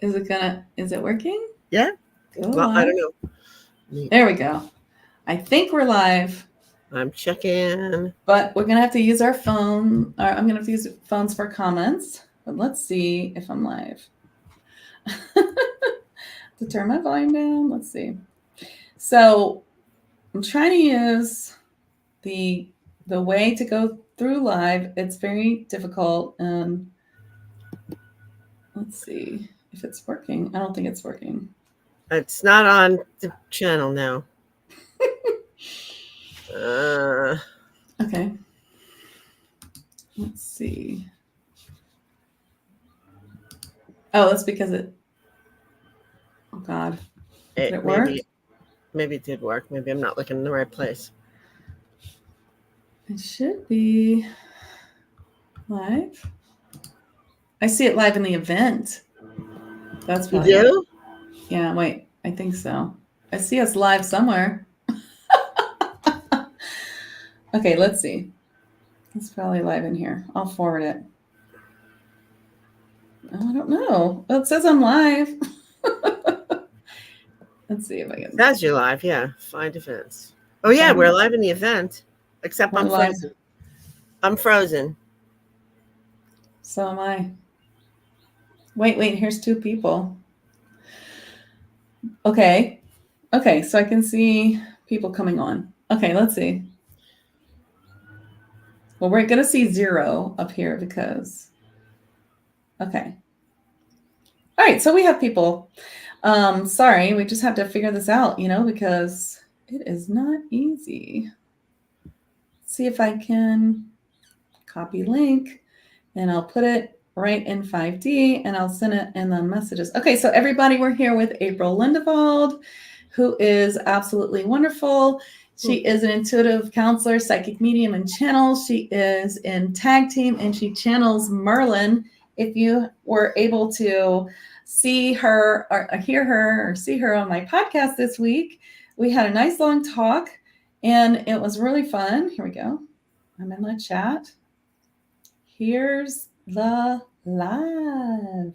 Is it working? Yeah. Go Well, live. I don't know. There we go. I think we're live. I'm checking. But we're going to have to use our phone. Or I'm going to have to use phones for comments. But let's see if I'm live. To turn my volume down. Let's see. So I'm trying to use the way to go through live. It's very difficult. And let's see if it's working. I don't think it's working. It's not on the channel now. Okay. Let's see. Oh, that's because it. Oh God. Did it work? Maybe it did work. Maybe I'm not looking in the right place. It should be live. I see it live in the event. That's you do? Yeah, wait. I think so. I see us live somewhere. Okay, let's see. It's probably live in here. I'll forward it. Oh, I don't know. Well, it says I'm live. Let's see if I can. It says you're live, yeah. Find events. Oh yeah, we're live in the event. Except I'm frozen. I'm frozen. So am I. Wait. Here's 2 people. Okay, so I can see people coming on. Okay, let's see. Well, we're going to see 0 up here because... Okay. All right, so we have people. Sorry, we just have to figure this out, because it is not easy. Let's see if I can copy link, and I'll put it right in 5D, and I'll send it in the messages. Okay, so everybody, we're here with April Lindevald, who is absolutely wonderful. She is an intuitive counselor, psychic medium, and channel. She is in tag team, and she channels Merlin. If you were able to see her or hear her or see her on my podcast this week, we had a nice long talk, and it was really fun. Here we go. I'm in my chat. Here's the live.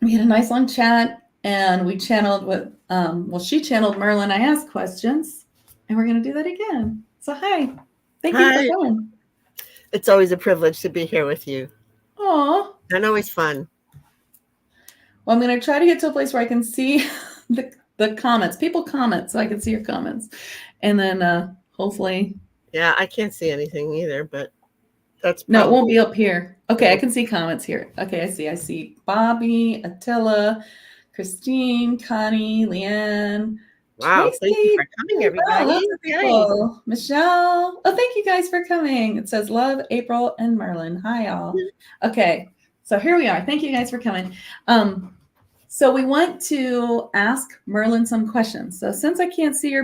We had a nice long chat, and we channeled with, she channeled Merlin. I asked questions, and we're going to do that again. So, hi. Thank you for coming. It's always a privilege to be here with you. Aw. And always fun. Well, I'm going to try to get to a place where I can see the comments. People comment, so I can see your comments. And then hopefully... Yeah, I can't see anything either, but that's No, it won't be up here. Okay, I can see comments here. Okay, I see Bobby, Attila, Christine, Connie, Leanne. Wow, Tracy. thank you for coming, everybody. Wow, Michelle. Oh, thank you guys for coming. It says love, April, and Merlin. Hi, all. Okay, so here we are. Thank you guys for coming. So we want to ask Merlin some questions. So since I can't see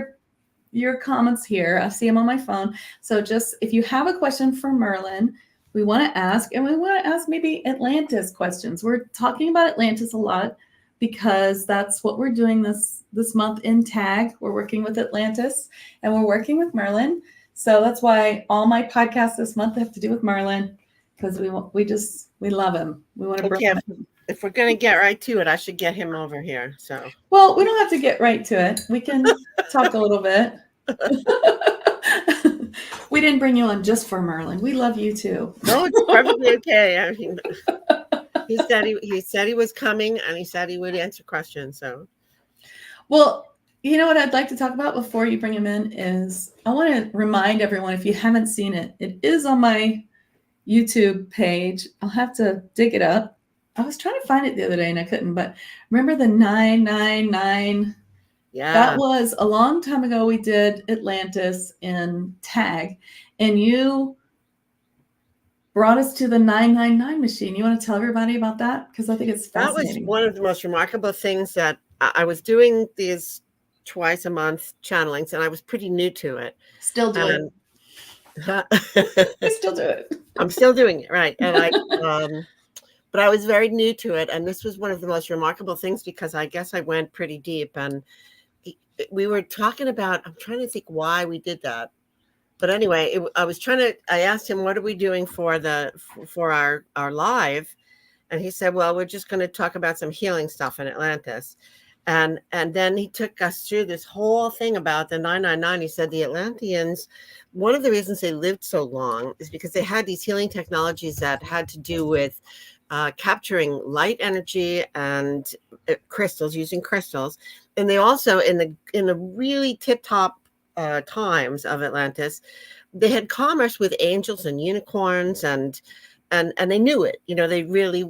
your comments here, I see them on my phone. So just if you have a question for Merlin, we want to ask, and we want to ask maybe Atlantis questions. We're talking about Atlantis a lot because that's what we're doing this month in TAG. We're working with Atlantis, and we're working with Merlin. So that's why all my podcasts this month have to do with Merlin, because we love him. We want to bring him. If we're going to get right to it, I should get him over here. So, well, we don't have to get right to it. We can talk a little bit. We didn't bring you on just for Merlin. We love you too. No, it's perfectly okay. I mean, he said he was coming, and he said he would answer questions. So, well, you know what I'd like to talk about before you bring him in is I want to remind everyone, if you haven't seen it, it is on my YouTube page. I'll have to dig it up. I was trying to find it the other day and I couldn't, but remember the 999? Yeah. That was a long time ago. We did Atlantis in TAG, and you brought us to the 999 machine. You want to tell everybody about that? Because I think it's fascinating. That was one of the most remarkable things that I was doing these twice a month channelings, and I was pretty new to it. Still do it. I still do it. I'm still doing it, right. And but I was very new to it, and this was one of the most remarkable things because I guess I went pretty deep, and we were talking about, I'm trying to think why we did that. But anyway, I asked him, what are we doing for our live? And he said, well, we're just going to talk about some healing stuff in Atlantis. And then he took us through this whole thing about the 999. He said the Atlanteans, one of the reasons they lived so long is because they had these healing technologies that had to do with capturing light energy and crystals, using crystals. And they also, in the really tip-top times of Atlantis, they had commerce with angels and unicorns, and they knew it. They really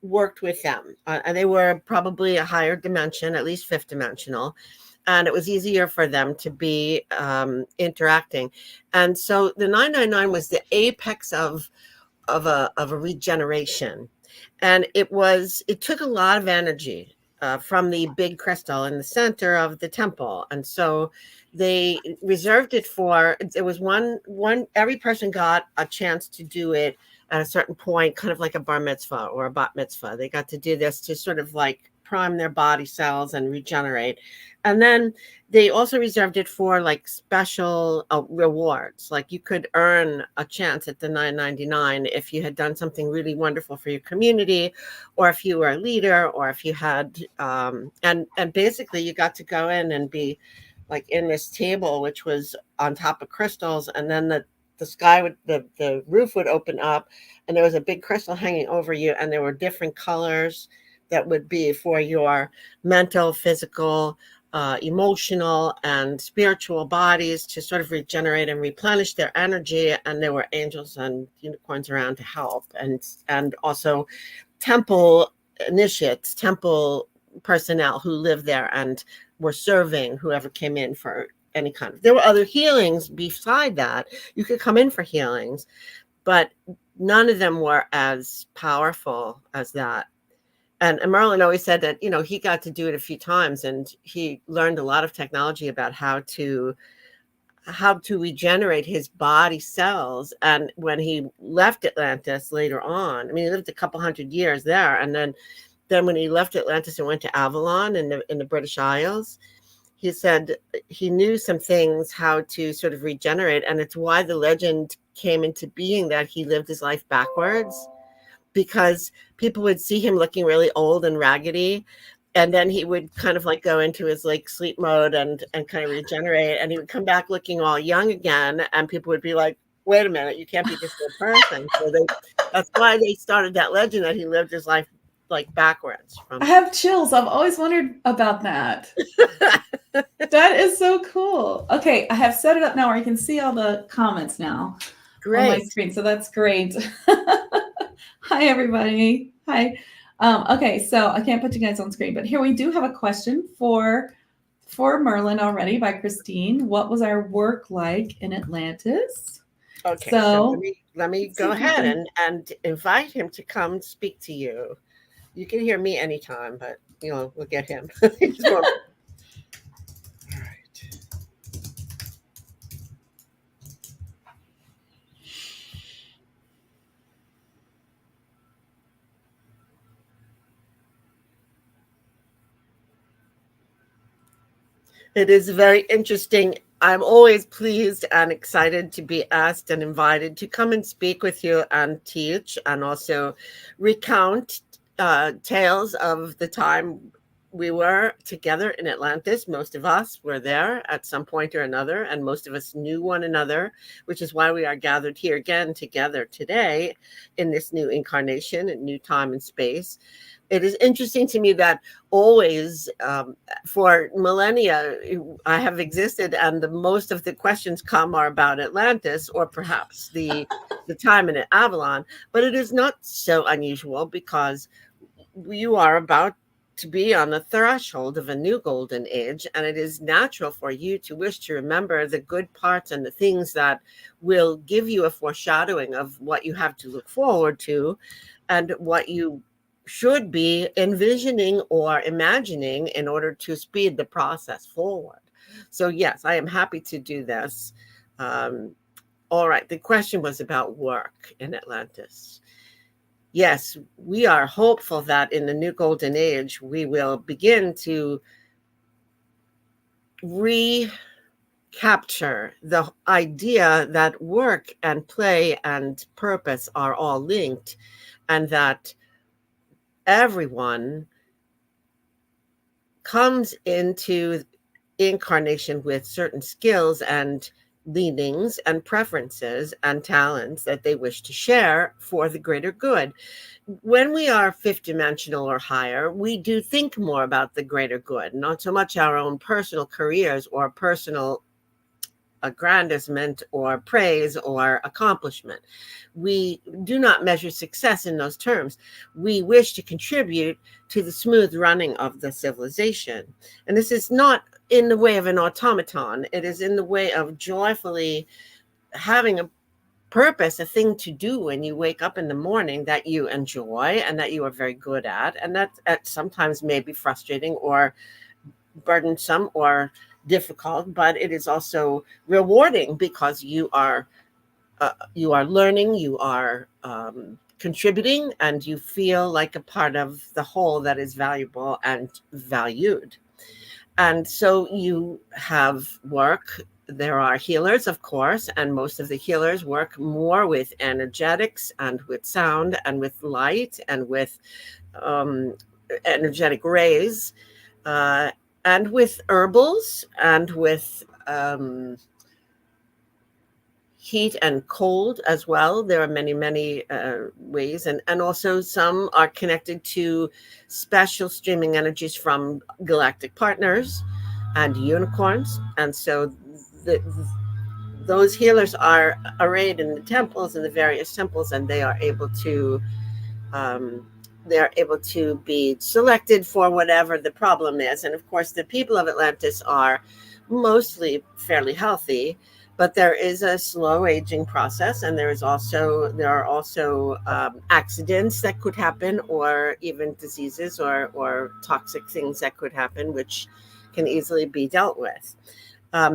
worked with them, and they were probably a higher dimension, at least fifth dimensional, and it was easier for them to be interacting. And so the 999 was the apex of a regeneration, and it took a lot of energy from the big crystal in the center of the temple. And so they reserved it for, it was one every person got a chance to do it at a certain point, kind of like a bar mitzvah or a bat mitzvah. They got to do this to sort of like prime their body cells and regenerate. And then they also reserved it for like special rewards. Like you could earn a chance at the 999 if you had done something really wonderful for your community, or if you were a leader, or if you had, and basically you got to go in and be like in this table, which was on top of crystals. And then the sky would, the roof would open up, and there was a big crystal hanging over you. And there were different colors that would be for your mental, physical, emotional, and spiritual bodies to sort of regenerate and replenish their energy. And there were angels and unicorns around to help, and also temple initiates, temple personnel who lived there and were serving whoever came in for any kind of. There were other healings beside that. You could come in for healings, but none of them were as powerful as that. And Merlin always said that, he got to do it a few times, and he learned a lot of technology about how to regenerate his body cells. And when he left Atlantis later on, I mean, he lived a couple hundred years there. And then when he left Atlantis and went to Avalon in the British Isles, he said he knew some things, how to sort of regenerate. And it's why the legend came into being that he lived his life backwards, because people would see him looking really old and raggedy, and then he would kind of like go into his like sleep mode and kind of regenerate, and he would come back looking all young again, and people would be like, wait a minute, you can't be this old person. So that's why they started that legend that he lived his life like backwards. I have chills. I've always wondered about that. That is so cool. Okay, I have set it up now where I can see all the comments now on my screen, so that's great. Hi, everybody. Hi. Okay, so I can't put you guys on screen, but here we do have a question for Merlin already by Christine. What was our work like in Atlantis? Okay, so let me go ahead and invite him to come speak to you. You can hear me anytime, but we'll get him. It is very interesting. I'm always pleased and excited to be asked and invited to come and speak with you and teach, and also recount tales of the time we were together in Atlantis. Most of us were there at some point or another, and most of us knew one another, which is why we are gathered here again together today in this new incarnation and new time and space. It is interesting to me that always, for millennia, I have existed, and most of the questions come are about Atlantis, or perhaps the time in Avalon. But it is not so unusual, because you are about to be on the threshold of a new golden age, and it is natural for you to wish to remember the good parts and the things that will give you a foreshadowing of what you have to look forward to, and what you should be envisioning or imagining in order to speed the process forward. So yes, I am happy to do this. All right, the question was about work in Atlantis. Yes, we are hopeful that in the new golden age, we will begin to recapture the idea that work and play and purpose are all linked, and that everyone comes into incarnation with certain skills and leanings and preferences and talents that they wish to share for the greater good. When we are fifth dimensional or higher, we do think more about the greater good, not so much our own personal careers or personal aggrandizement or praise or accomplishment. We do not measure success in those terms. We wish to contribute to the smooth running of the civilization. And this is not in the way of an automaton. It is in the way of joyfully having a purpose, a thing to do when you wake up in the morning that you enjoy and that you are very good at. And that sometimes may be frustrating or burdensome or difficult, but it is also rewarding because you are learning, you are contributing, and you feel like a part of the whole that is valuable and valued. And so you have work. There are healers, of course, and most of the healers work more with energetics and with sound and with light and with energetic rays, and with herbals and with heat and cold as well. There are many, many ways. And also some are connected to special streaming energies from galactic partners and unicorns. And so those healers are arrayed in the temples, in the various temples, and they are able to be selected for whatever the problem is. And of course, the people of Atlantis are mostly fairly healthy, but there is a slow aging process, and there are also accidents that could happen, or even diseases or toxic things that could happen, which can easily be dealt with.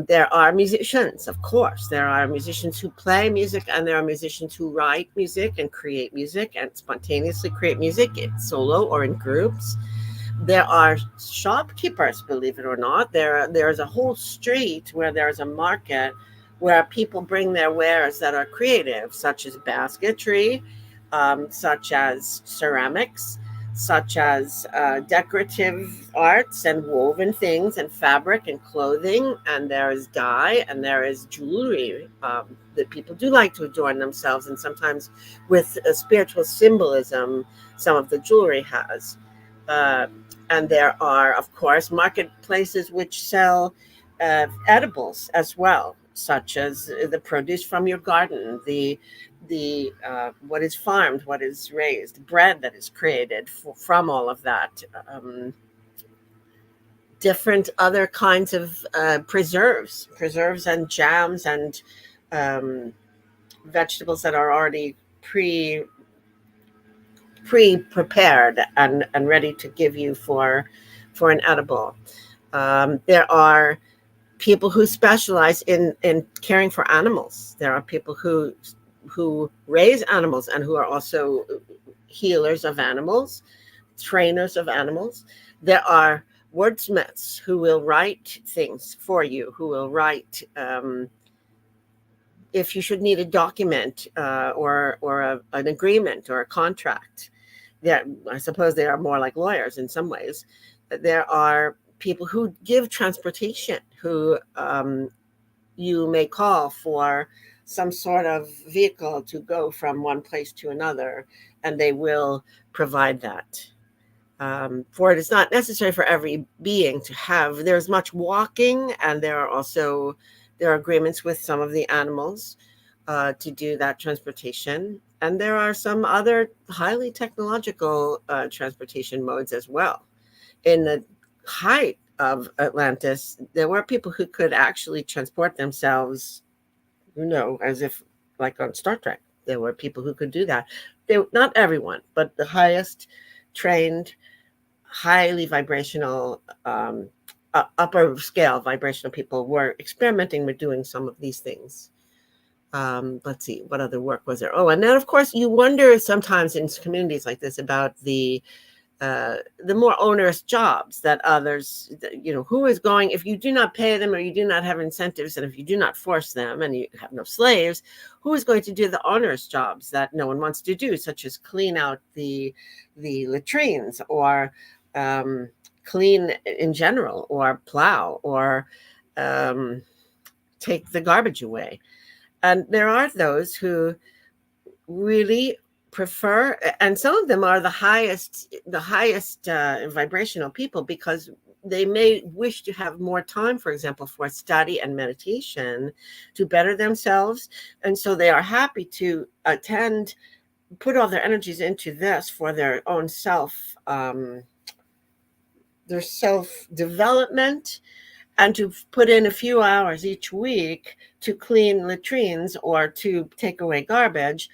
There are musicians, of course. There are musicians who play music, and there are musicians who write music and create music and spontaneously create music in solo or in groups. There are shopkeepers, believe it or not. There's a whole street where there's a market where people bring their wares that are creative, such as basketry, such as ceramics, such as decorative arts and woven things and fabric and clothing. And there is dye and there is jewelry that people do like to adorn themselves. And sometimes with a spiritual symbolism, some of the jewelry has. And there are, of course, marketplaces which sell edibles as well, such as the produce from your garden, the what is farmed, what is raised, bread that is created from all of that, different other kinds of preserves and jams and vegetables that are already pre-prepared and ready to give you for an edible. There are people who specialize in caring for animals. There are people who raise animals and who are also healers of animals, trainers of animals. There are wordsmiths who will write things for you, who will write if you should need a document or an agreement or a contract. I suppose they are more like lawyers in some ways. There are people who give transportation, who you may call for some sort of vehicle to go from one place to another, and they will provide that. For it is not necessary for every being to have. There's much walking, and there are agreements with some of the animals to do that transportation. And there are some other highly technological transportation modes as well. In the height of Atlantis, there were people who could actually transport themselves, as if like on Star Trek. There were people who could do that. Not everyone, but the highest trained, highly vibrational, upper scale vibrational people were experimenting with doing some of these things. Let's see, what other work was there? Oh, and then of course you wonder sometimes in communities like this about the the more onerous jobs that others, who is going, if you do not pay them or you do not have incentives, and if you do not force them and you have no slaves, who is going to do the onerous jobs that no one wants to do, such as clean out the latrines, or clean in general, or plow, or take the garbage away. And there are those who really prefer, and some of them are the highest vibrational people, because they may wish to have more time, for example, for study and meditation to better themselves. And so they are happy to put all their energies into this for their own their self-development, and to put in a few hours each week to clean latrines or to take away garbage.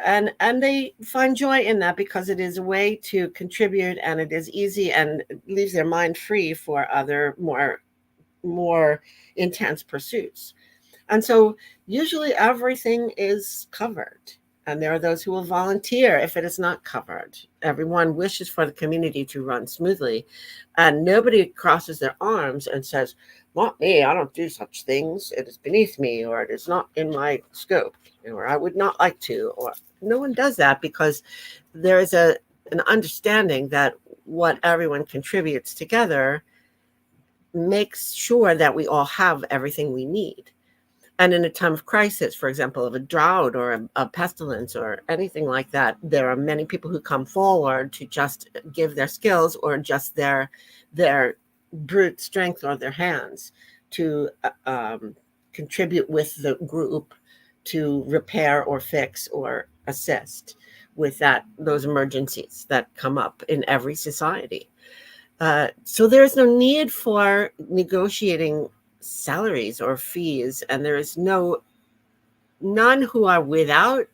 And they find joy in that, because it is a way to contribute, and it is easy and leaves their mind free for other more intense pursuits. And so usually everything is covered. And there are those who will volunteer if it is not covered. Everyone wishes for the community to run smoothly. And nobody crosses their arms and says, "Not me, I don't do such things. It is beneath me," or "It is not in my scope," or "I would not like to." Or no one does that, because there is an understanding that what everyone contributes together makes sure that we all have everything we need. And in a time of crisis, for example, of a drought or a pestilence or anything like that, there are many people who come forward to just give their skills, or just their brute strength, or their hands, to contribute with the group to repair or fix or assist with those emergencies that come up in every society. So there is no need for negotiating salaries or fees, and there is none who are without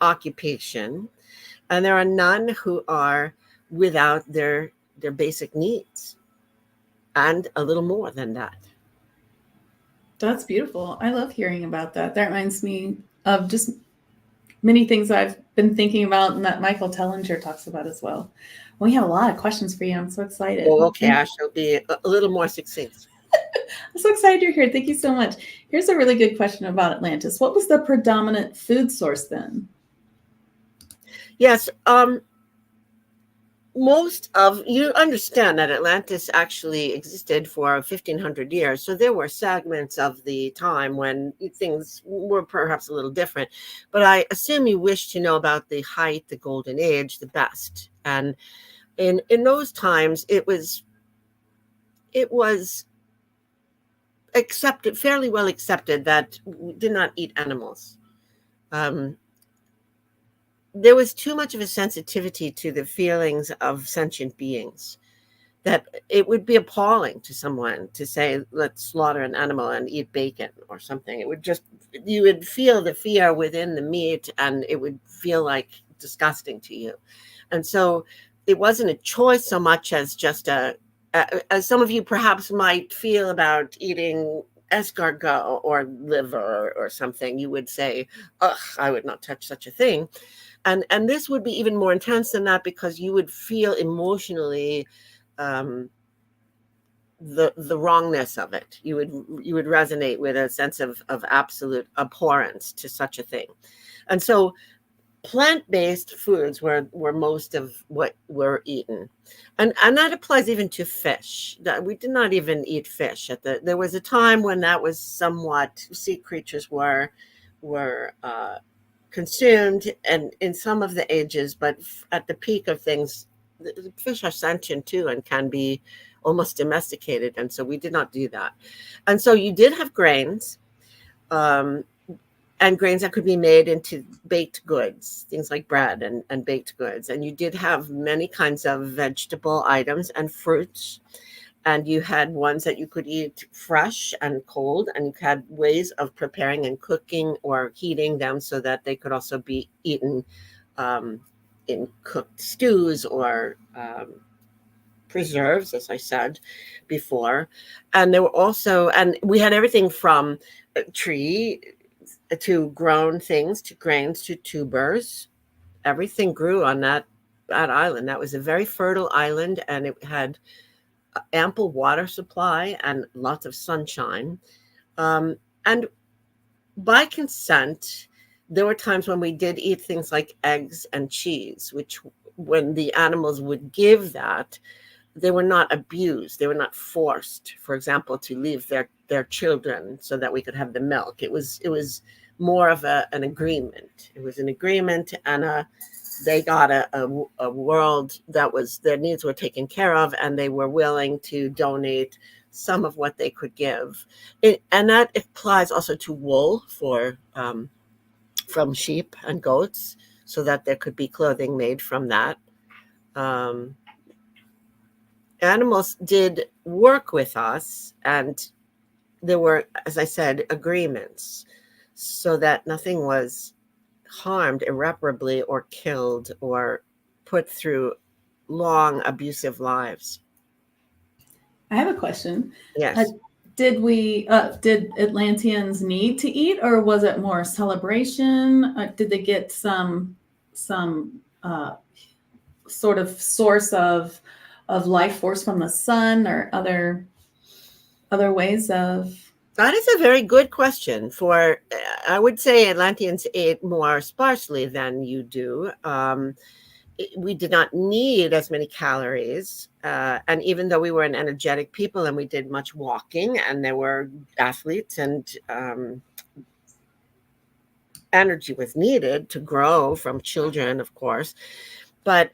occupation, and there are none who are without their basic needs, and a little more than that. That's beautiful. I love hearing about that. That reminds me of just many things I've been thinking about, and that Michael Tellinger talks about as well. We have a lot of questions for you. I'm so excited. Well, okay, I shall be a little more succinct. I'm so excited you're here. Thank you so much. Here's a really good question about Atlantis. What was the predominant food source then? Yes. You understand that Atlantis actually existed for 1,500 years. So there were segments of the time when things were perhaps a little different. But I assume you wish to know about the height, the golden age, the best. And in those times, it was fairly well accepted that we did not eat animals. There was too much of a sensitivity to the feelings of sentient beings that it would be appalling to someone to say, "Let's slaughter an animal and eat bacon," or something. You would feel the fear within the meat, and it would feel like disgusting to you. And so it wasn't a choice so much as just as some of you perhaps might feel about eating escargot or liver or something. You would say, "Ugh, I would not touch such a thing." And this would be even more intense than that, because you would feel emotionally the wrongness of it. You would resonate with a sense of absolute abhorrence to such a thing. And so plant-based foods were most of what were eaten. And that applies even to fish. We did not even eat fish. There was a time when that was somewhat, sea creatures were consumed, and in some of the ages, but at the peak of things, the fish are sentient too and can be almost domesticated. And so we did not do that. And so you did have grains, and grains that could be made into baked goods, things like bread and baked goods. And you did have many kinds of vegetable items and fruits. And you had ones that you could eat fresh and cold, and you had ways of preparing and cooking or heating them so that they could also be eaten in cooked stews or preserves, as I said before. And there were also, and we had everything from tree to grown things, to grains, to tubers. Everything grew on that that island. That was a very fertile island, and it had ample water supply and lots of sunshine. And by consent, there were times when we did eat things like eggs and cheese, which when the animals would give that, they were not abused. They were not forced, for example, to leave their children so that we could have the milk. It was more of an agreement. It was an agreement, and they got a world that was, their needs were taken care of, and they were willing to donate some of what they could give. And that applies also to wool from sheep and goats, so that there could be clothing made from that. Animals did work with us, and there were, as I said, agreements so that nothing was harmed irreparably or killed or put through long abusive lives. I have a question. Yes. Did Atlanteans need to eat, or was it more celebration? Did they get some sort of source of life force from the sun, or other ways of? That is a very good question. I would say Atlanteans ate more sparsely than you do. We did not need as many calories. And even though we were an energetic people and we did much walking, and there were athletes, and energy was needed to grow from children, of course. But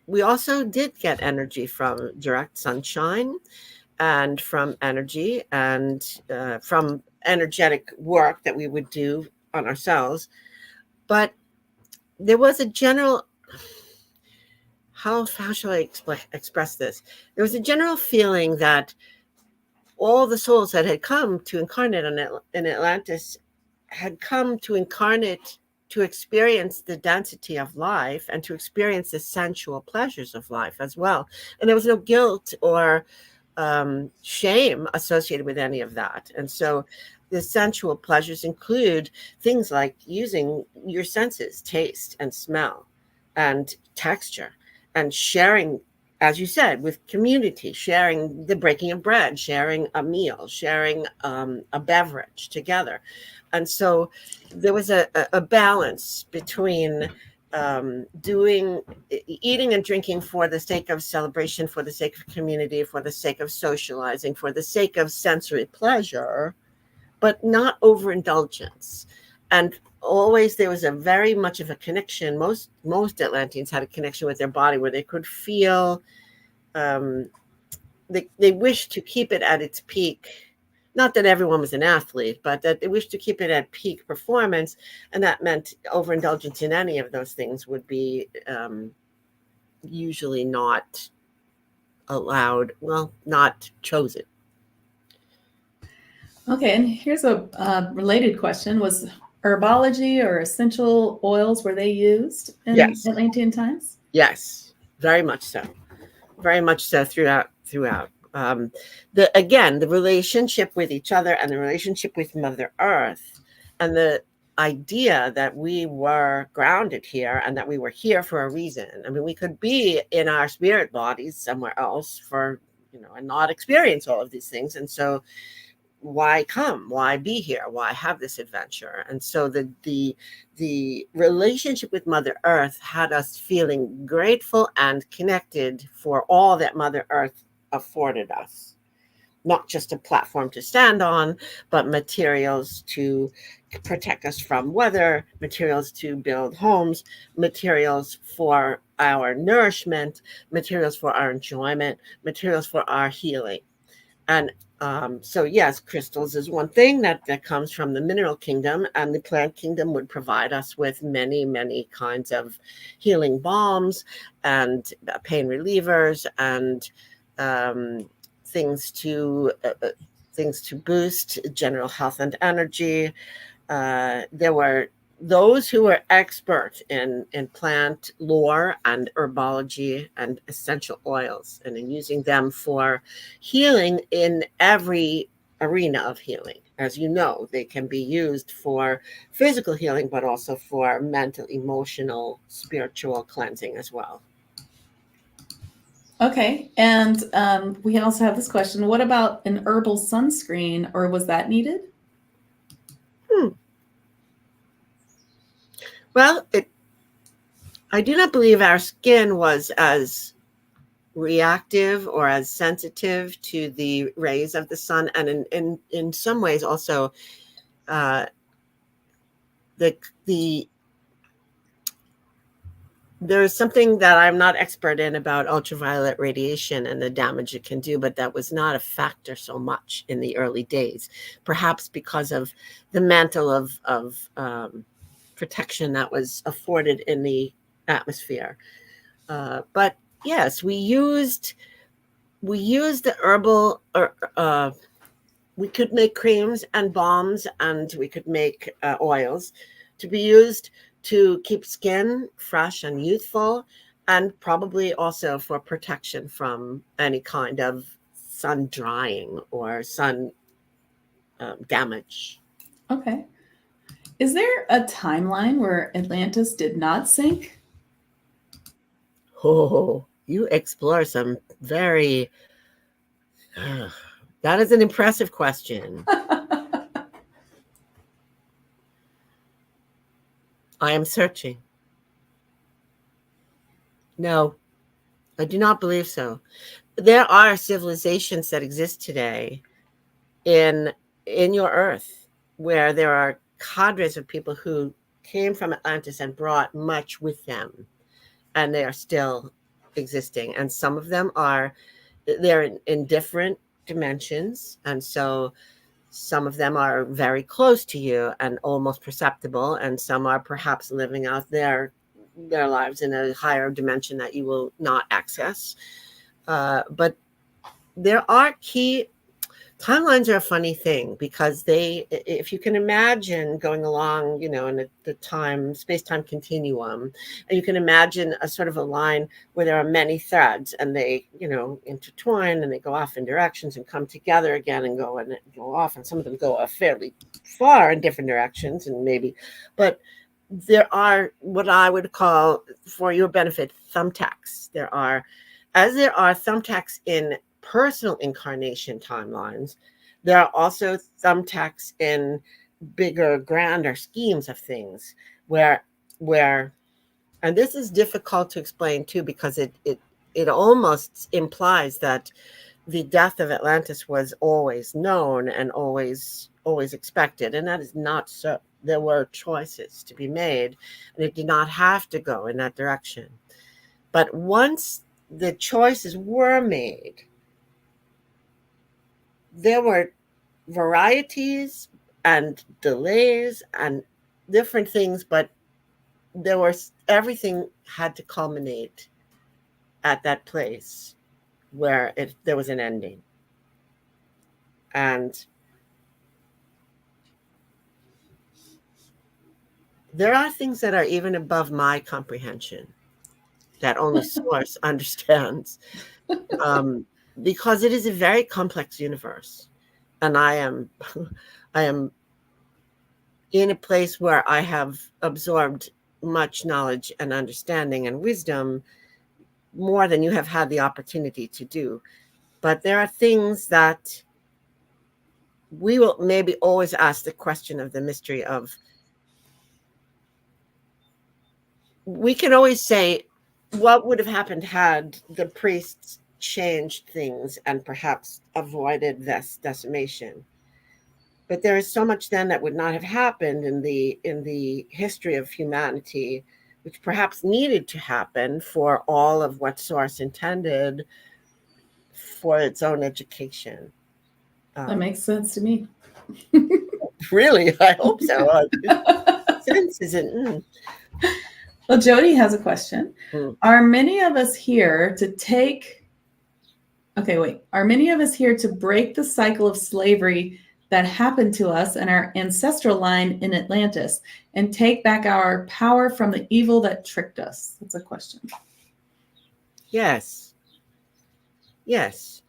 we also did get energy from direct sunshine, and from energy, and from energetic work that we would do on ourselves. But there was a general, how shall I express this? There was a general feeling that all the souls that had come to incarnate in Atlantis had come to incarnate to experience the density of life and to experience the sensual pleasures of life as well. And there was no guilt or shame associated with any of that. And so the sensual pleasures include things like using your senses, taste and smell and texture, and sharing, as you said, with community, sharing the breaking of bread, sharing a meal, sharing a beverage together. And so there was a balance between eating and drinking for the sake of celebration, for the sake of community, for the sake of socializing, for the sake of sensory pleasure, but not overindulgence. And always there was a very much of a connection. Most Atlanteans had a connection with their body where they could feel, they wished to keep it at its peak. Not that everyone was an athlete, but that they wished to keep it at peak performance. And that meant overindulgence in any of those things would be usually not allowed, not chosen. Okay, and here's a related question. Was herbology or essential oils, were they used in Atlantean times? Yes, very much so. Very much so throughout. The relationship with each other and the relationship with Mother Earth, and the idea that we were grounded here and that we were here for a reason. I mean, we could be in our spirit bodies somewhere else and not experience all of these things. And so why come? Why be here? Why have this adventure? And so the relationship with Mother Earth had us feeling grateful and connected for all that Mother Earth afforded us. Not just a platform to stand on, but materials to protect us from weather, materials to build homes, materials for our nourishment, materials for our enjoyment, materials for our healing. And so yes, crystals is one thing that comes from the mineral kingdom, and the plant kingdom would provide us with many, many kinds of healing balms and pain relievers and things to boost general health and energy. There were those who were expert in plant lore and herbology and essential oils, and in using them for healing in every arena of healing. As you know, they can be used for physical healing, but also for mental, emotional, spiritual cleansing as well. Okay. And we also have this question. What about an herbal sunscreen, or was that needed? Well, I do not believe our skin was as reactive or as sensitive to the rays of the sun, and in some ways also the there's something that I'm not expert in about ultraviolet radiation and the damage it can do, but that was not a factor so much in the early days, perhaps because of the mantle of protection that was afforded in the atmosphere. But yes, we used the herbal, or we could make creams and balms, and we could make oils to be used to keep skin fresh and youthful, and probably also for protection from any kind of sun drying or sun damage. Okay. Is there a timeline where Atlantis did not sink? Oh, you explore some very. That is an impressive question. I am searching. No, I do not believe so. There are civilizations that exist today in your earth where there are cadres of people who came from Atlantis and brought much with them, and they are still existing. And some of them they're in different dimensions, and so some of them are very close to you and almost perceptible, and some are perhaps living out their lives in a higher dimension that you will not access. But there are key timelines are a funny thing, because if you can imagine going along, in the space-time continuum, and you can imagine a sort of a line where there are many threads, and they, intertwine, and they go off in directions and come together again and go off, and some of them go fairly far in different directions, but there are what I would call, for your benefit, thumbtacks. There are thumbtacks in personal incarnation timelines. There are also thumbtacks in bigger, grander schemes of things where, and this is difficult to explain too, because it almost implies that the death of Atlantis was always known and always expected, and that is not so. There were choices to be made, and it did not have to go in that direction. But once the choices were made, there were varieties and delays and different things, but everything had to culminate at that place where there was an ending. And there are things that are even above my comprehension that only Source understands, because it is a very complex universe. And I am in a place where I have absorbed much knowledge and understanding and wisdom, more than you have had the opportunity to do. But there are things that we will maybe always ask the question of the mystery of. We can always say, what would have happened had the priests changed things and perhaps avoided this decimation? But there is so much then that would not have happened in the history of humanity, which perhaps needed to happen for all of what Source intended for its own education. That makes sense to me. Really, I hope so. Sense isn't. Well, Jody has a question. Are many of us here to break the cycle of slavery that happened to us and our ancestral line in Atlantis, and take back our power from the evil that tricked us? That's a question. Yes.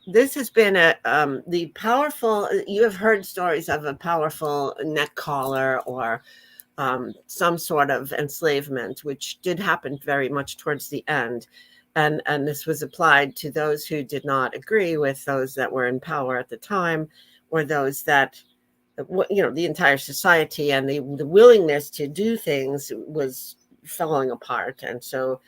This has been the powerful. You have heard stories of a powerful neck collar or some sort of enslavement, which did happen very much towards the end. And this was applied to those who did not agree with those that were in power at the time, or those that, the entire society and the willingness to do things was falling apart. And so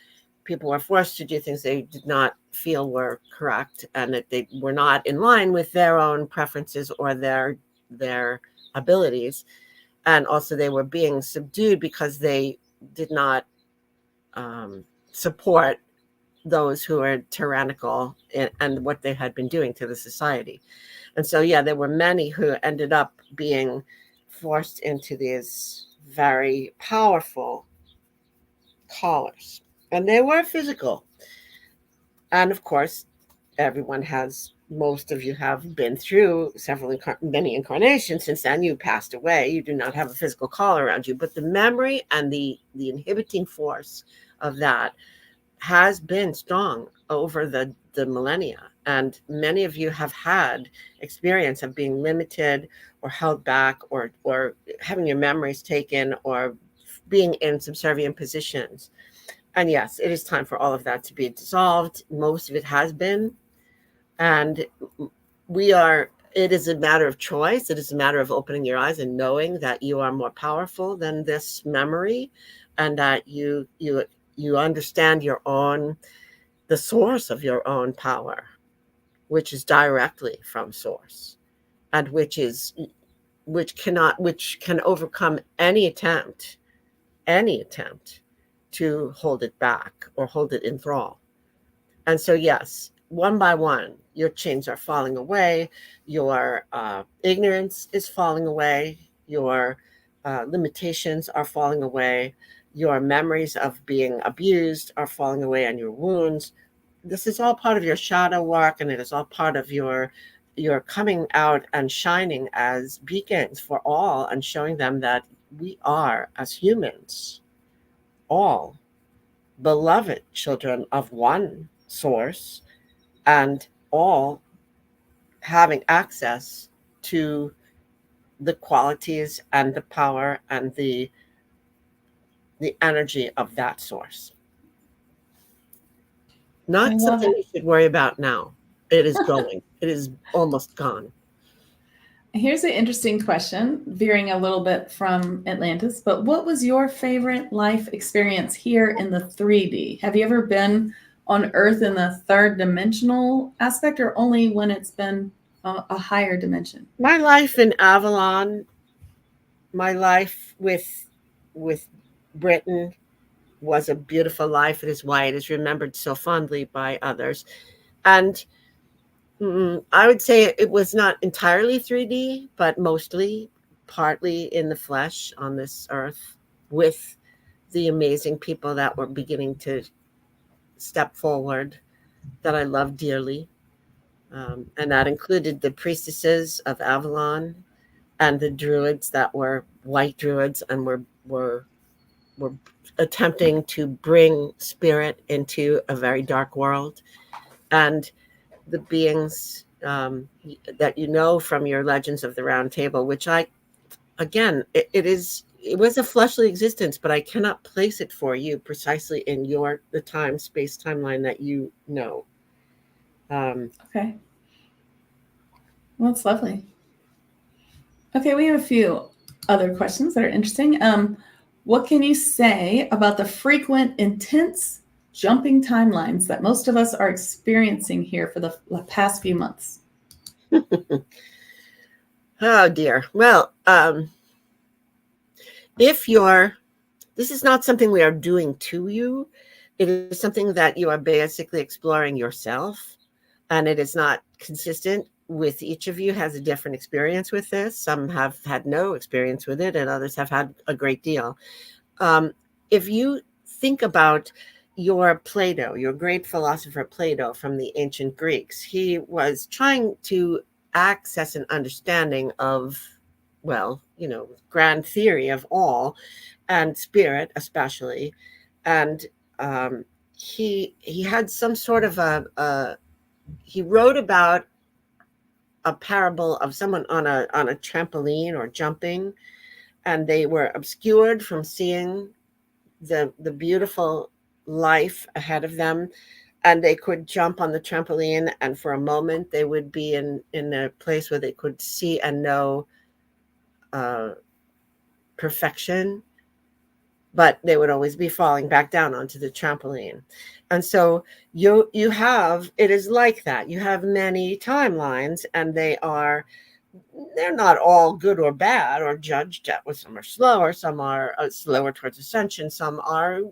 people were forced to do things they did not feel were correct, and that they were not in line with their own preferences or their abilities. And also they were being subdued because they did not support those who were tyrannical and what they had been doing to the society. And so, there were many who ended up being forced into these very powerful collars. And they were physical. And of course, most of you have been through many incarnations. Since then, you passed away. You do not have a physical collar around you. But the memory and the inhibiting force of that has been strong over the millennia. And many of you have had experience of being limited or held back, or having your memories taken, or being in subservient positions. And yes, it is time for all of that to be dissolved. Most of it has been. And it is a matter of choice. It is a matter of opening your eyes and knowing that you are more powerful than this memory, and that you understand the source of your own power, which is directly from source, and which can overcome any attempt to hold it back or hold it in thrall. And so, yes, one by one, your chains are falling away. Your ignorance is falling away. Your limitations are falling away. Your memories of being abused are falling away, and your wounds. This is all part of your shadow work, and it is all part of your coming out and shining as beacons for all, and showing them that we are, as humans, all beloved children of one source, and all having access to the qualities and the power and the energy of that source. Not something you should worry about now. It is going. It is almost gone. Here's an interesting question, veering a little bit from Atlantis, but what was your favorite life experience here in the 3D? Have you ever been on Earth in the third dimensional aspect, or only when it's been a higher dimension? My life in Avalon, my life with Britain was a beautiful life. It is why it is remembered so fondly by others. And I would say it was not entirely 3D, but partly in the flesh on this earth, with the amazing people that were beginning to step forward that I love dearly. And that included the priestesses of Avalon and the druids that were white druids and were attempting to bring spirit into a very dark world. And the beings that from your Legends of the Round Table, which it was a fleshly existence, but I cannot place it for you precisely in the time space timeline that you know. Okay. Well, that's lovely. Okay, we have a few other questions that are interesting. What can you say about the frequent, intense jumping timelines that most of us are experiencing here for the past few months? Oh dear. Well, this is not something we are doing to you. It is something that you are basically exploring yourself, and it is not consistent with each of you. Has a different experience with this. Some have had no experience with it, and others have had a great deal. If you think about your Plato, your great philosopher Plato from the ancient Greeks, he was trying to access an understanding of, grand theory of all, and spirit especially. And he had some sort of he wrote about a parable of someone on a trampoline or jumping, and they were obscured from seeing the beautiful life ahead of them. and they could jump on the trampoline, and for a moment they would be in a place where they could see and know perfection, but they would always be falling back down onto the trampoline. And so you have, it is like that. You have many timelines, and they're not all good or bad or judged at. Well, some are slower, some are slower towards ascension, some are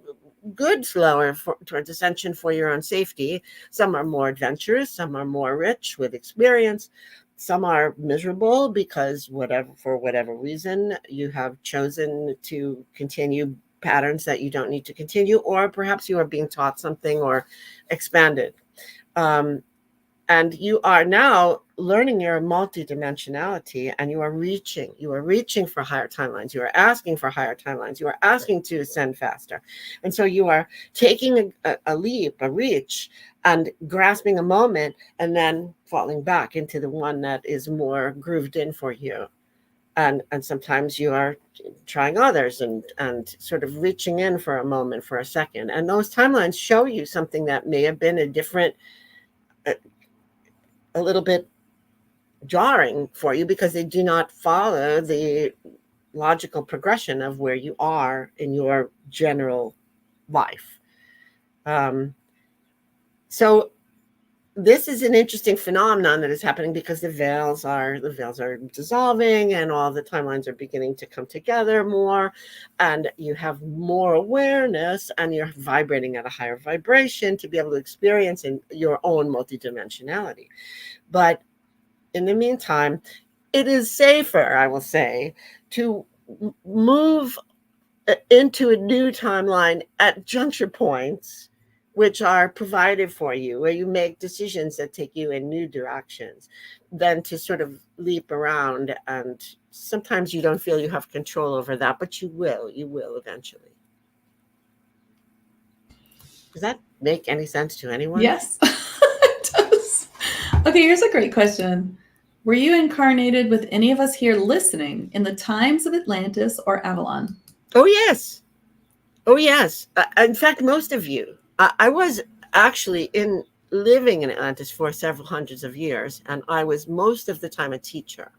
good slower towards ascension for your own safety, some are more adventurous, some are more rich with experience, some are miserable because for whatever reason you have chosen to continue patterns that you don't need to continue, or perhaps you are being taught something or expanded. And you are now learning your multidimensionality, and you are reaching for higher timelines. You are asking for higher timelines. You are asking to ascend faster. And so you are taking a leap, a reach, and grasping a moment, and then falling back into the one that is more grooved in for you. And sometimes you are trying others and sort of reaching in for a moment, for a second. And those timelines show you something that may have been a little bit jarring for you, because they do not follow the logical progression of where you are in your general life. So this is an interesting phenomenon that is happening because the veils are dissolving, and all the timelines are beginning to come together more, and you have more awareness, and you're vibrating at a higher vibration to be able to experience in your own multidimensionality. But in the meantime, it is safer, I will say, to move into a new timeline at juncture points, which are provided for you, where you make decisions that take you in new directions, than to sort of leap around. And sometimes you don't feel you have control over that, but you will eventually. Does that make any sense to anyone? Yes, it does. Okay, here's a great question. Were you incarnated with any of us here listening in the times of Atlantis or Avalon? Oh, yes. Oh, yes. In fact, most of you. I was actually living in Atlantis for several hundreds of years, and I was most of the time a teacher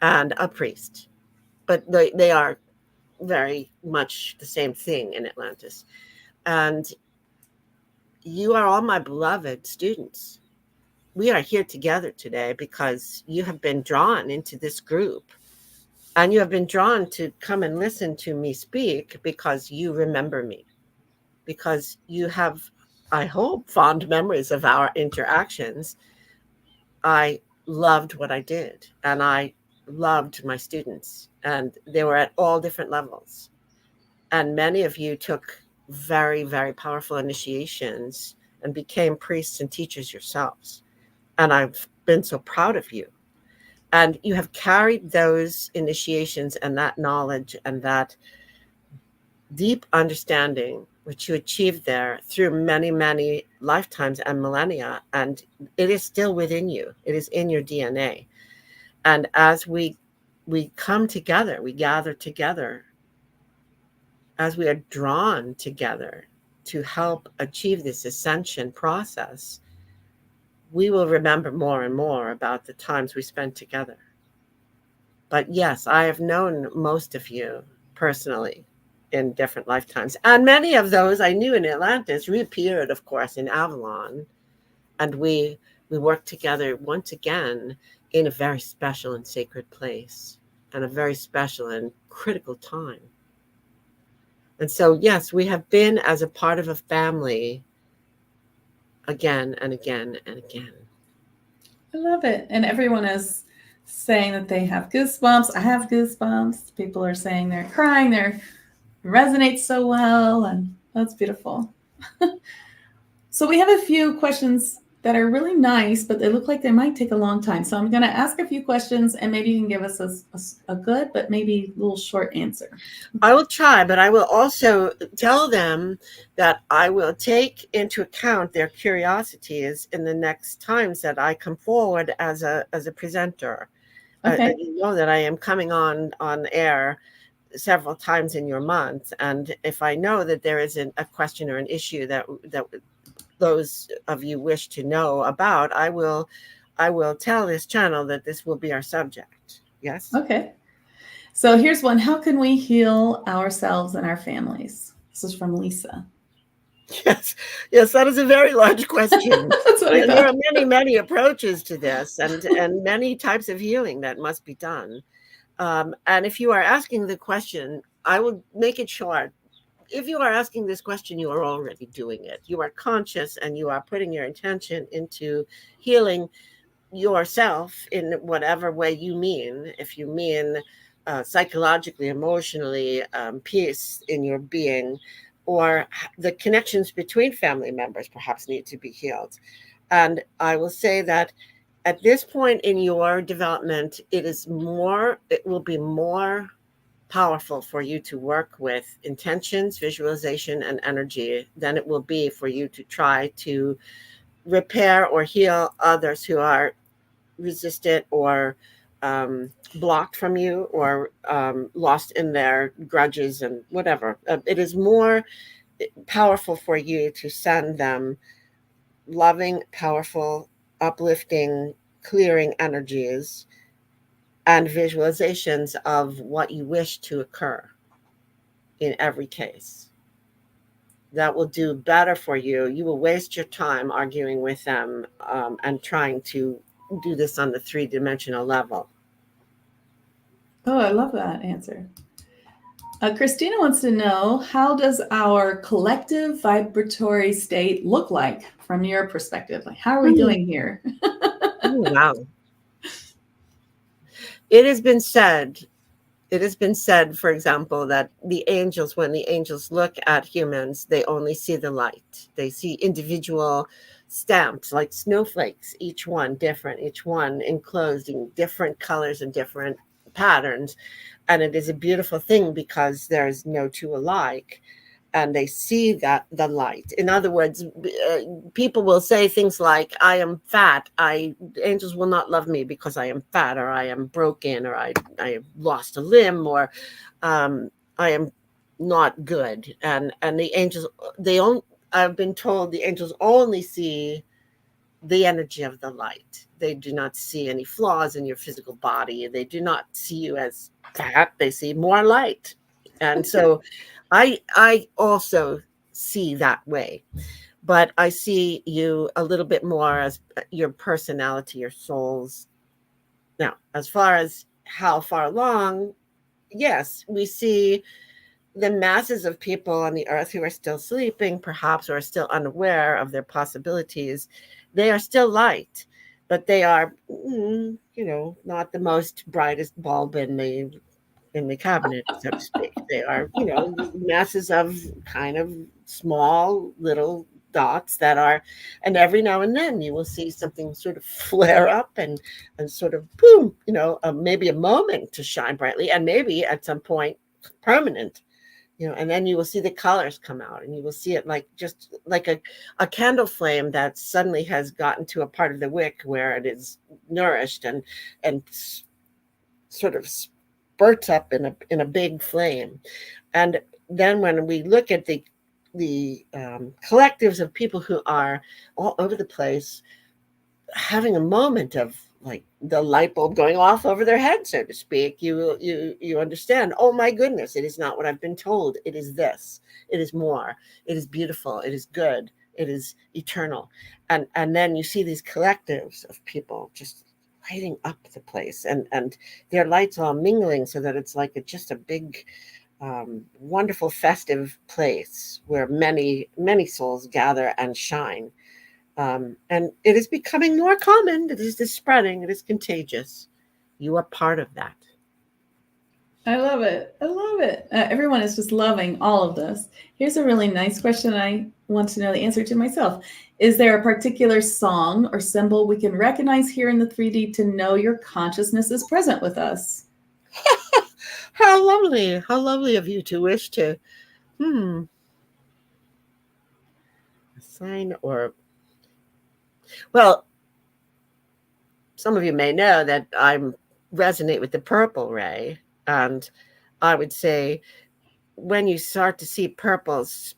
and a priest. But they are very much the same thing in Atlantis. And you are all my beloved students. We are here together today because you have been drawn into this group, and you have been drawn to come and listen to me speak because you remember me, because you have, I hope, fond memories of our interactions. I loved what I did, and I loved my students, and they were at all different levels. And many of you took very, very powerful initiations and became priests and teachers yourselves. And I've been so proud of you. And you have carried those initiations and that knowledge and that deep understanding, which you achieved there through many, many lifetimes and millennia. And it is still within you. It is in your DNA. And as we come together, we gather together, as we are drawn together to help achieve this ascension process, we will remember more and more about the times we spent together. But yes, I have known most of you personally in different lifetimes. And many of those I knew in Atlantis reappeared, of course, in Avalon. And we worked together once again in a very special and sacred place, and a very special and critical time. And so, yes, we have been as a part of a family again and again and again. I love it. And everyone is saying that they have goosebumps. I have goosebumps. People are saying they're crying. They resonate so well. And that's beautiful. So we have a few questions that are really nice, but they look like they might take a long time. So I'm going to ask a few questions, and maybe you can give us a good, but maybe a little short answer. I will try, but I will also tell them that I will take into account their curiosities in the next times that I come forward as a presenter. Okay. You know that I am coming on air several times in your month, and if I know that there is a question or an issue that those of you wish to know about, I will tell this channel that this will be our subject. Yes. Okay. So here's one. How can we heal ourselves and our families? This is from Lisa. Yes, that is a very large question. That's what I There are thought. many approaches to this, and many types of healing that must be done. And if you are asking the question, I will make it short. If you are asking this question, you are already doing it. You are conscious and you are putting your intention into healing yourself in whatever way you mean. If you mean psychologically, emotionally, peace in your being, or the connections between family members perhaps need to be healed. And I will say that at this point in your development, it will be more powerful for you to work with intentions, visualization, and energy than it will be for you to try to repair or heal others who are resistant or blocked from you, or lost in their grudges and whatever. It is more powerful for you to send them loving, powerful, uplifting, clearing energies and visualizations of what you wish to occur in every case. That will do better for you. You will waste your time arguing with them and trying to do this on the 3-dimensional level. Oh, I love that answer. Christina wants to know, how does our collective vibratory state look like from your perspective? Like, how are we doing here? Oh, wow. It has been said, for example, that when the angels look at humans, they only see the light. They see individual stamps like snowflakes, each one different, each one enclosed in different colors and different patterns. And it is a beautiful thing because there's no two alike. And they see that the light. In other words, people will say things like, I am fat. Angels will not love me because I am fat, or I am broken, or I have lost a limb, or I am not good. And the angels, I've been told the angels only see the energy of the light. They do not see any flaws in your physical body. They do not see you as fat. They see more light. And so I also see that way, but I see you a little bit more as your personality, your souls. Now, as far as how far along, yes, we see the masses of people on the earth who are still sleeping, perhaps, or are still unaware of their possibilities. They are still light, but they are, not the most brightest bulb in the cabinet, so to speak. They are, masses of kind of small little dots that are, and every now and then you will see something sort of flare up and sort of boom, maybe a moment to shine brightly, and maybe at some point permanent. And then you will see the colors come out, and you will see it just like a candle flame that suddenly has gotten to a part of the wick where it is nourished and sort of spurts up in a big flame. And then when we look at the collectives of people who are all over the place, having a moment of like the light bulb going off over their head, so to speak, you understand, oh my goodness, it is not what I've been told. It is this. It is more. It is beautiful. It is good. It is eternal. And then you see these collectives of people just lighting up the place, and their lights all mingling so that it's like just a big wonderful festive place where many souls gather and shine. And it is becoming more common. It is spreading. It is contagious. You are part of that. I love it. I love it. Everyone is just loving all of this. Here's a really nice question I want to know the answer to myself. Is there a particular song or symbol we can recognize here in the 3D to know your consciousness is present with us? How lovely. How lovely of you to wish to assign or... Well, some of you may know that I resonate with the purple ray. And I would say when you start to see purples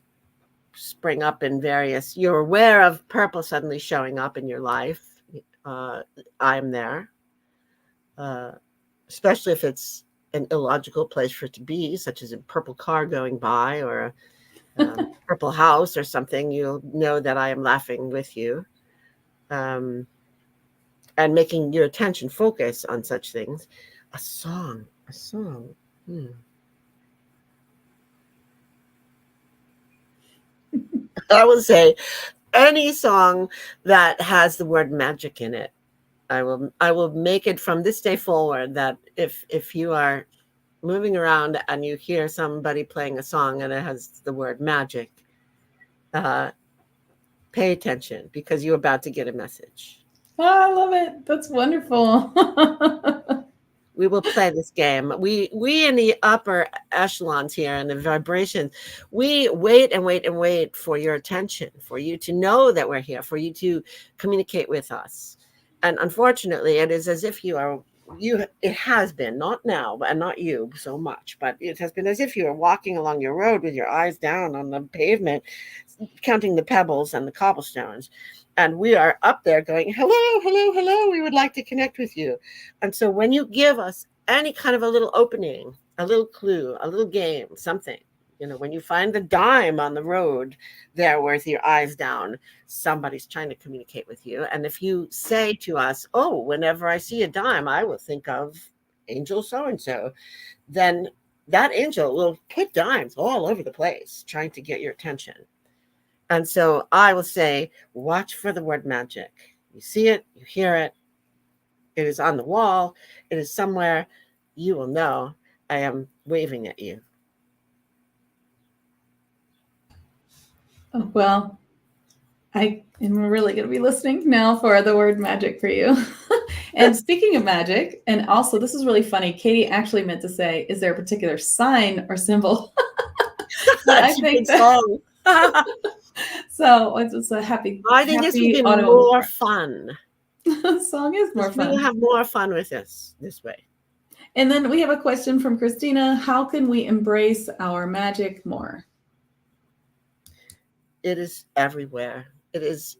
spring up in various, you're aware of purple suddenly showing up in your life. I'm there, especially if it's an illogical place for it to be, such as a purple car going by or a purple house or something. You'll know that I am laughing with you, and making your attention focus on such things. A song. I will say any song that has the word magic in it. I will make it from this day forward that if you are moving around and you hear somebody playing a song and it has the word magic, pay attention, because you're about to get a message. Oh, I love it. That's wonderful. We will play this game. We in the upper echelons here and the vibrations, we wait and wait and wait for your attention, for you to know that we're here, for you to communicate with us. And unfortunately, it is as if it has been, not now, and not you so much, but it has been as if you are walking along your road with your eyes down on the pavement, counting the pebbles and the cobblestones. And we are up there going, hello, hello, hello. We would like to connect with you. And so when you give us any kind of a little opening, a little clue, a little game, something, when you find the dime on the road there with your eyes down, somebody's trying to communicate with you. And if you say to us, oh, whenever I see a dime, I will think of angel so-and-so, then that angel will put dimes all over the place trying to get your attention. And so I will say, watch for the word magic. You see it, you hear it. It is on the wall. It is somewhere. You will know I am waving at you. Oh, well, I am really going to be listening now for the word magic for you. And speaking of magic, and also this is really funny, Katie actually meant to say, is there a particular sign or symbol? I think so. So it's just a happy. I think this would be more fun. Song is more fun. We'll have more fun with this way. And then we have a question from Christina. How can we embrace our magic more? It is everywhere. It is,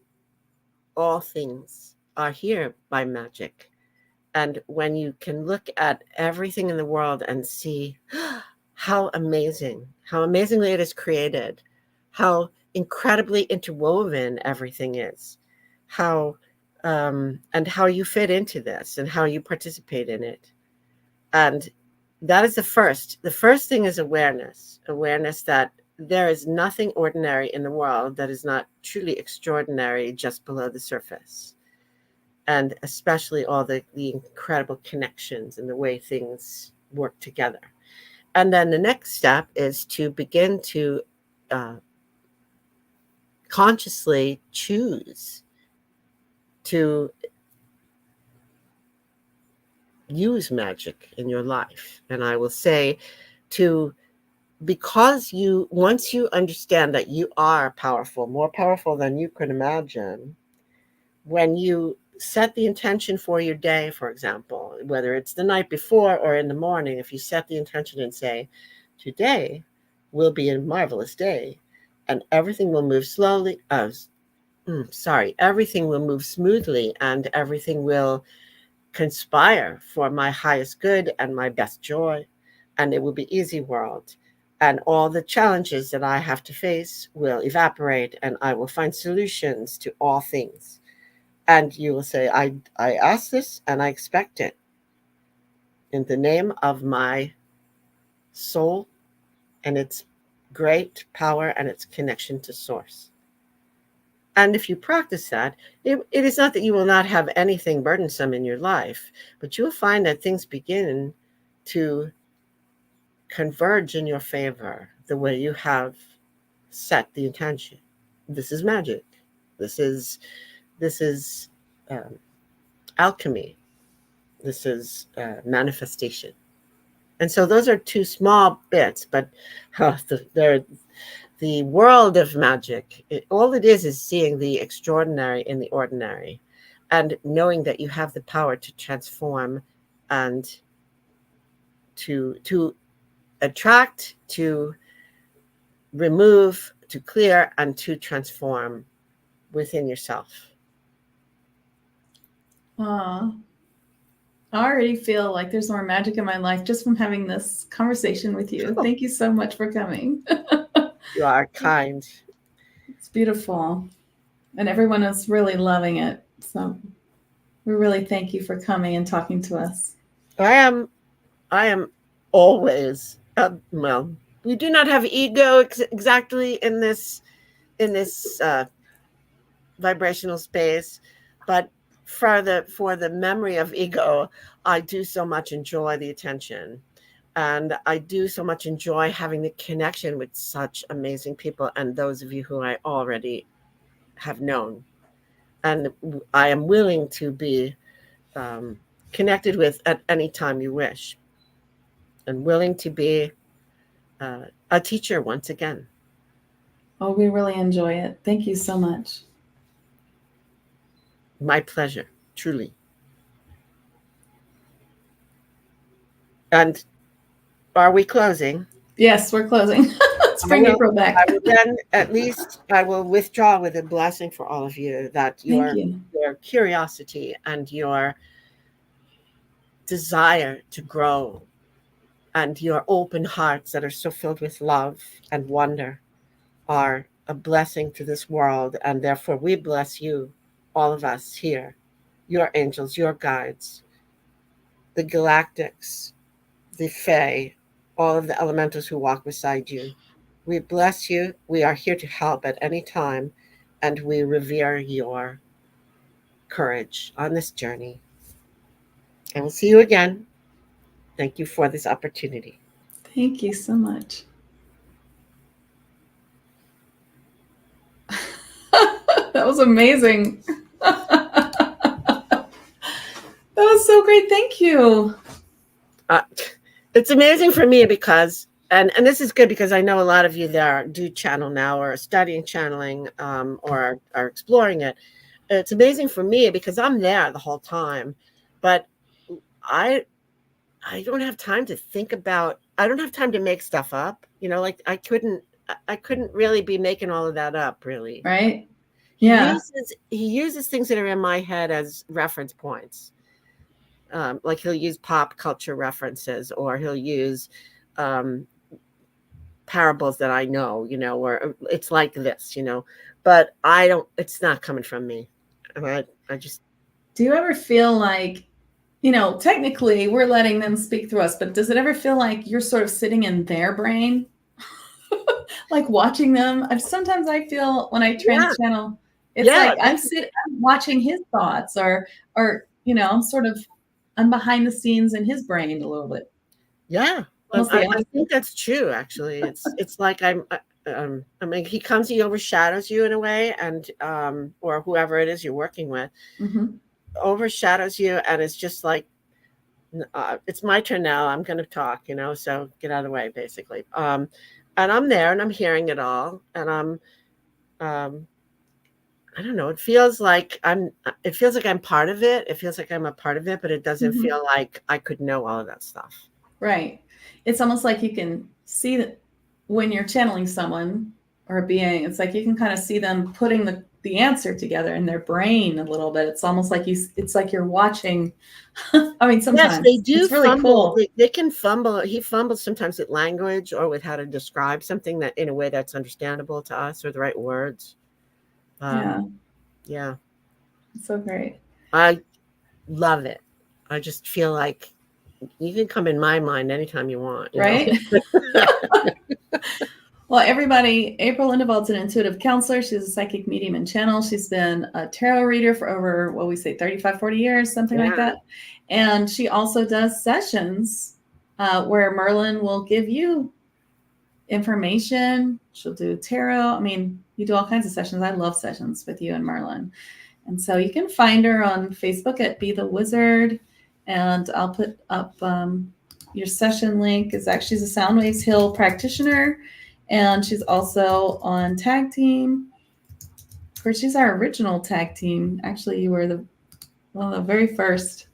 all things are here by magic. And when you can look at everything in the world and see how amazingly it is created, how incredibly interwoven everything is, and how you fit into this and how you participate in it. And that is the first thing is awareness that there is nothing ordinary in the world that is not truly extraordinary just below the surface. And especially all the incredible connections and the way things work together. And then the next step is to begin to consciously choose to use magic in your life. And I will say because once you understand that you are powerful, more powerful than you could imagine, when you set the intention for your day, for example, whether it's the night before or in the morning, if you set the intention and say, today will be a marvelous day and everything will move slowly, everything will move smoothly and everything will conspire for my highest good and my best joy, and it will be easy world. And all the challenges that I have to face will evaporate and I will find solutions to all things. And you will say, I ask this and I expect it in the name of my soul and its great power and its connection to source. And if you practice that, it is not that you will not have anything burdensome in your life, but you will find that things begin to converge in your favor the way you have set the intention. This is magic. This is alchemy. This is manifestation. And so those are two small bits, but the world of magic, all it is seeing the extraordinary in the ordinary and knowing that you have the power to transform and to attract, to remove, to clear and to transform within yourself. I already feel like there's more magic in my life just from having this conversation with you. Thank you so much for coming. You are kind. It's beautiful. And everyone is really loving it. So we really thank you for coming and talking to us. I am always, well, we do not have ego exactly in this vibrational space, but for the memory of ego, I do so much enjoy the attention, and I do so much enjoy having the connection with such amazing people, and those of you who I already have known, and I am willing to be connected with at any time you wish, and willing to be a teacher once again. Oh, we really enjoy it. Thank you so much. My pleasure, truly. And are we closing? Yes, we're closing. Let's bring April back. I will withdraw with a blessing for all of you, that your curiosity and your desire to grow and your open hearts that are so filled with love and wonder are a blessing to this world. And therefore we bless you, all of us here, your angels, your guides, the galactics, the Fae, all of the elementals who walk beside you. We bless you. We are here to help at any time, and we revere your courage on this journey. And we'll see you again. Thank you for this opportunity. Thank you so much. That was amazing. That was so great. Thank you. It's amazing for me because, and this is good because I know a lot of you there do channel now or are studying channeling or are exploring it. It's amazing for me because I'm there the whole time, but I don't have time to think about, I don't have time to make stuff up, like I couldn't really be making all of that up, really. Right. Yeah. He uses things that are in my head as reference points. Like he'll use pop culture references, or he'll use parables that I know, where it's like this, but it's not coming from me. And I just. Do you ever feel like, technically we're letting them speak through us, but does it ever feel like you're sort of sitting in their brain? Like watching them? Sometimes I feel when I trans-channel, it's like I'm watching his thoughts or I'm behind the scenes in his brain a little bit. Yeah. I think that's true, actually. It's like he comes, he overshadows you in a way, and or whoever it is you're working with overshadows you, and it's just like, it's my turn now, I'm going to talk, so get out of the way, basically. And I'm there and I'm hearing it all, and I'm I don't know, it feels like I'm part of it. It feels like I'm a part of it, but it doesn't feel like I could know all of that stuff. Right. It's almost like you can see that when you're channeling someone or a being, it's like you can kind of see them putting the answer together in their brain a little bit. It's almost like it's like you're watching. I mean, sometimes. Yes, they do. It's really fumble. Cool. They can fumble. He fumbles sometimes with language or with how to describe something that in a way that's understandable to us, or the right words. Yeah. It's so great. I love it. I just feel like you can come in my mind anytime you want. Right? Well, everybody, April Lindevald's an intuitive counselor. She's a psychic medium and channel. She's been a tarot reader for over, 35, 40 years, something like that. And she also does sessions where Merlin will give you information. She'll do tarot. I mean, you do all kinds of sessions. I love sessions with you and Merlin. And so you can find her on Facebook at Be the Wizard. And I'll put up your session link. She's a Soundwaves Hill practitioner. And she's also on Tag Team. Of course, she's our original Tag Team. Actually, you were one of the very first.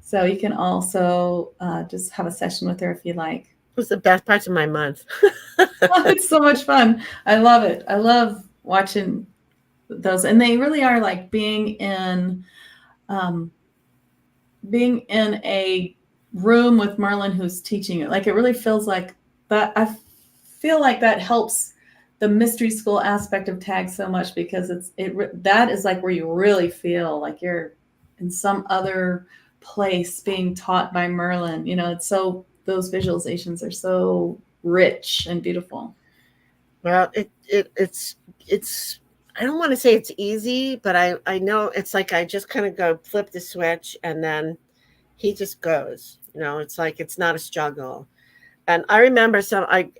So you can also just have a session with her if you like. It was the best parts of my month. Oh, it's so much fun. I love it. I love watching those, and they really are like um, being in a room with Merlin who's teaching it. Like it really feels like that. I feel like that helps the mystery school aspect of tag so much, because that is like where you really feel like you're in some other place being taught by Merlin. It's so, those visualizations are so rich and beautiful. Well, it's I don't want to say it's easy, but I know it's like I just kind of go flip the switch and then he just goes. It's like it's not a struggle. And I remember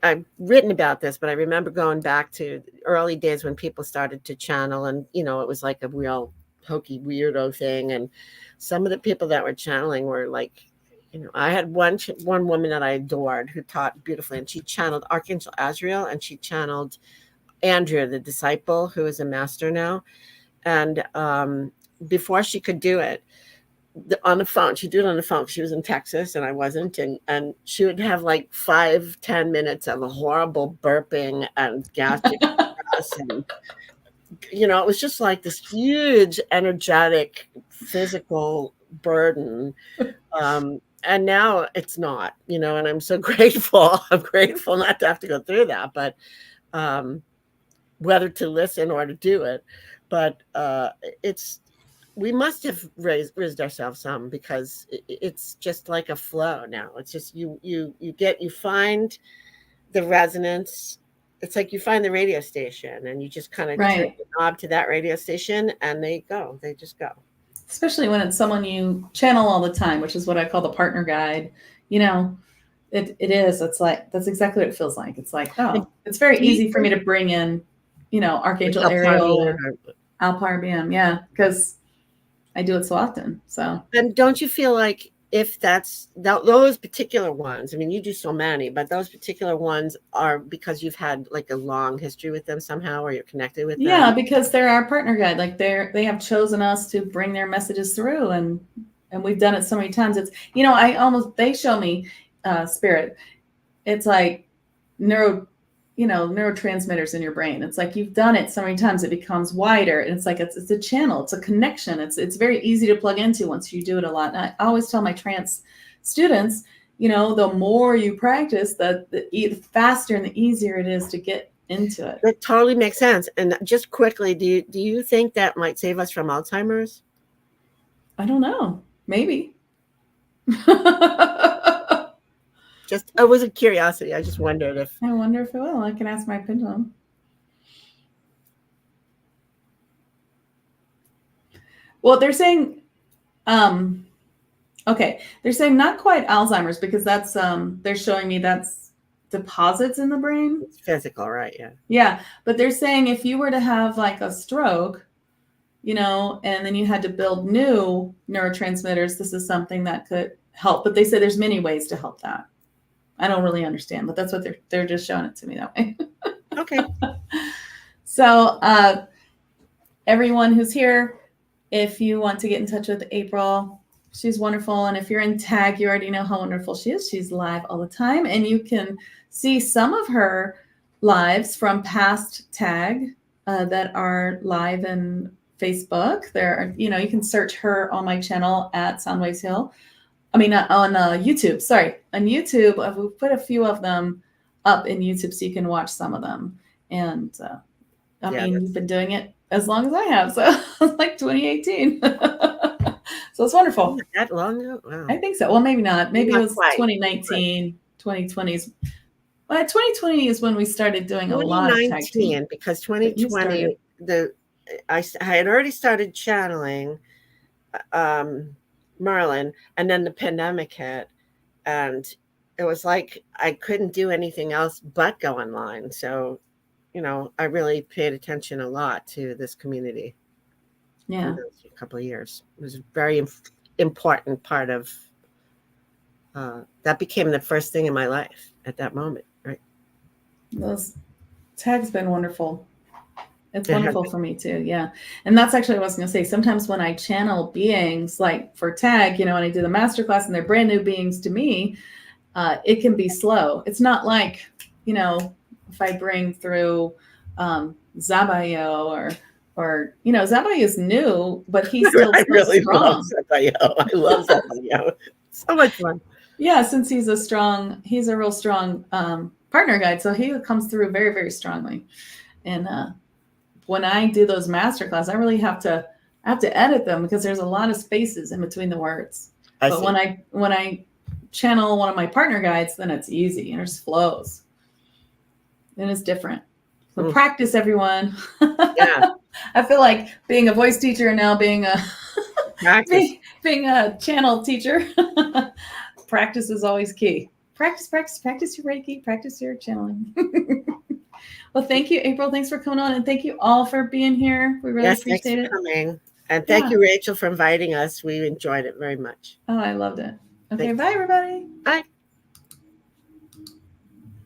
I've written about this, but I remember going back to early days when people started to channel, and it was like a real hokey weirdo thing. And some of the people that were channeling were like, I had one woman that I adored who taught beautifully, and she channeled Archangel Azrael, and she channeled Andrea, the disciple, who is a master now. And before she could do it, on the phone, she'd do it on the phone. She was in Texas and I wasn't, and she would have like 5-10 minutes of a horrible burping and gastric and it was just like this huge energetic physical burden. And now it's not, and I'm so grateful. I'm grateful not to have to go through that, but whether to listen or to do it. But we must have raised ourselves some, because it's just like a flow now. It's just you find the resonance. It's like you find the radio station and you just kind of turn the knob to that radio station and they just go. Especially when it's someone you channel all the time, which is what I call the partner guide. It is. It's like, that's exactly what it feels like. It's like, it's very easy for me to bring in, Archangel Ariel or Alpar BM. Yeah, because I do it so often. So, and don't you feel like if that's those particular ones, I mean, you do so many, but those particular ones are because you've had like a long history with them somehow, or you're connected with them? Yeah, because they're our partner guide. Like they have chosen us to bring their messages through, and we've done it so many times. It's, they show me spirit. It's like neurotransmitters in your brain. It's like you've done it so many times, it becomes wider. And it's like it's a channel, it's a connection. It's very easy to plug into once you do it a lot. And I always tell my trance students, the more you practice, the faster and the easier it is to get into it. That totally makes sense. And just quickly, do you think that might save us from Alzheimer's? I don't know. Maybe. It was a curiosity. I just wondered if. I wonder if it will. I can ask my pendulum. Well, they're saying, they're saying not quite Alzheimer's, because that's they're showing me that's deposits in the brain. It's physical, right? Yeah. Yeah, but they're saying if you were to have like a stroke, and then you had to build new neurotransmitters, this is something that could help. But they say there's many ways to help that. I don't really understand, but that's what they're just showing it to me that way. Okay. So everyone who's here, if you want to get in touch with April, she's wonderful. And if you're in tag, you already know how wonderful she is. She's live all the time. And you can see some of her lives from past tag that are live in Facebook. You can search her on my channel at Soundwaves Hill. I mean, on YouTube, sorry. On YouTube, we've put a few of them up in YouTube so you can watch some of them. And you've been doing it as long as I have. So like 2018. So it's wonderful. That long ago? Wow. I think so. Well, maybe not. Maybe it was quite. 2019, right. 2020s. Well, 2020 is when we started doing a lot of tag team. Because 2020, I had already started channeling Merlin, and then the pandemic hit, and it was like I couldn't do anything else but go online. So, I really paid attention a lot to this community. Yeah, a couple of years. It was a very important part of that became the first thing in my life at that moment. Right. Those tag's been wonderful. It's wonderful for me too. Yeah. And that's actually what I was going to say. Sometimes when I channel beings, like for tag, when I do the masterclass and they're brand new beings to me, it can be slow. It's not like, if I bring through Zabayo or Zabayo is new, but he's still I really strong. love Zabayo. I love Zabayo. So much fun. Yeah, since he's a real strong partner guide, so he comes through very, very strongly. And when I do those masterclass, I really have to edit them because there's a lot of spaces in between the words. But when I channel one of my partner guides, then it's easy and it just flows. And it's different. So practice, everyone. Yeah. I feel like being a voice teacher and now being a being a channel teacher. Practice is always key. Practice your Reiki, practice your channeling. Well, thank you, April. Thanks for coming on. And thank you all for being here. We really appreciate it. Thanks for coming. And thank you, Rachel, for inviting us. We enjoyed it very much. Oh, I loved it. Okay, bye, everybody. Bye.